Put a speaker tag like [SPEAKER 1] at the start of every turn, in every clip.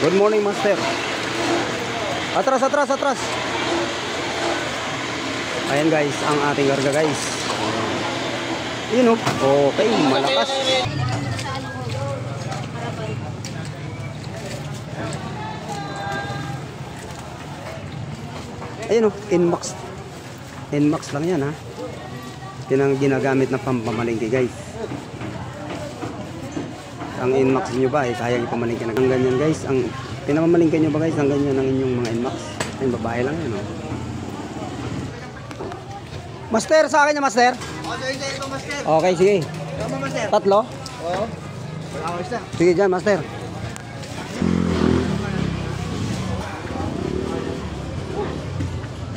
[SPEAKER 1] Good morning, master. Atras, atras, atras. Ayan guys, ang ating karga guys. Yun o. Okay, malakas. Ayan o, Inmax. Inmax lang yan ha. Yan ang ginagamit na pampamalingki guys. Ang Inmax nyo ba kayang ipamalingki na ganyan guys. Ang pinamamalingki nyo ba guys ang ganyan ng inyong mga Inmax. Ayun, babae lang yan o. Master, sa akin na master. Okay, sige. Tatlo?
[SPEAKER 2] Oo.
[SPEAKER 1] Sige dyan master.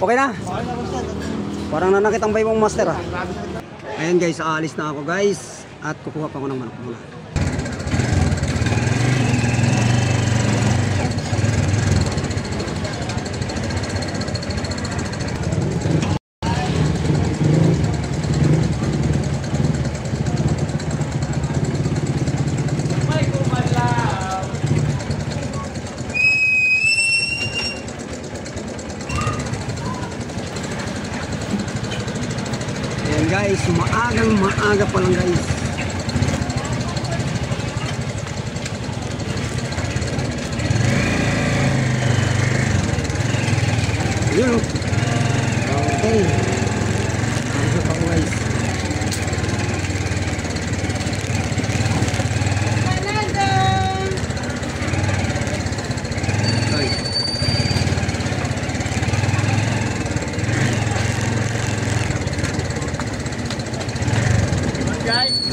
[SPEAKER 1] Okay na? Parang nanakit ang bay mong master ah. Ayan guys, aalis na ako guys. At kukuha pa ako ng manok muna. Ayan guys, maaga pa lang guys. Yun. Okay. Ano pa ko guys.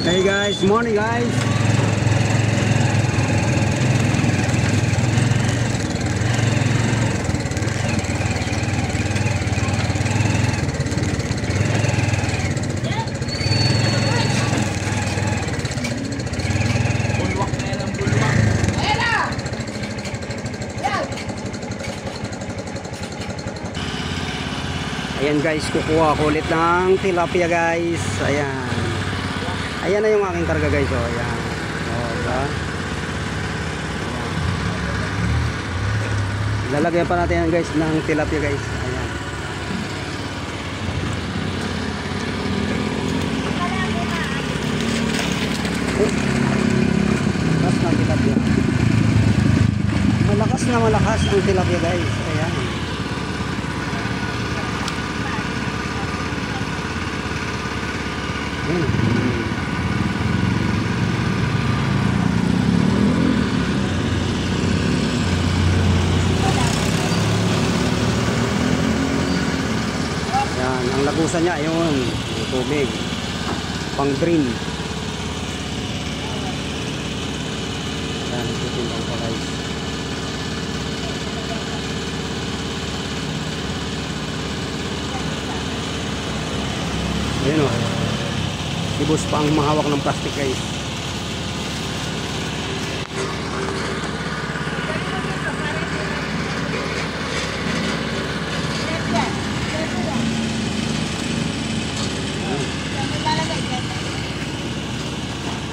[SPEAKER 1] Hey guys, morning guys. Ayan guys, kukuha ko ulit ng tilapia guys. Ayan. Ayan na yung aking karga guys. Oh, ayan. Oh, diba? Lalagyan pa natin yan guys ng tilapia guys. Ayan. Oh. Malakas na tilapia. Malakas na malakas ang tilapia guys. Ayan. Ayan. Ang lagusan niya ayun, tubig pang green. Yan, ikutin lang po guys. Ayun o, si boss pa ang mahawak ng plastic guys.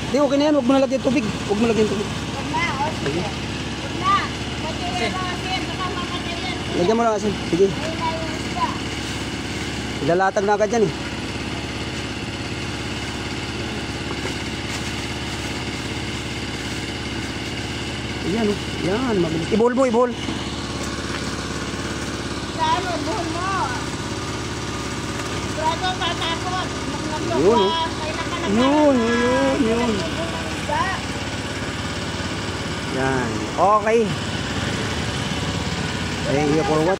[SPEAKER 1] Di, okay na yan. Huwag mo nalagyan tubig. Huwag mo nalagyan tubig. Sige. Lagyan mo lang asin. Sige. Ilalatag na agad yan eh. Ayan oh. Yan. Mabilis. Ibol mo, ibol.
[SPEAKER 3] Saan mo? Ibol mo. Sigurado tatakot.
[SPEAKER 1] Yun oh. Yun. Yan. Okay. Thank you for watching.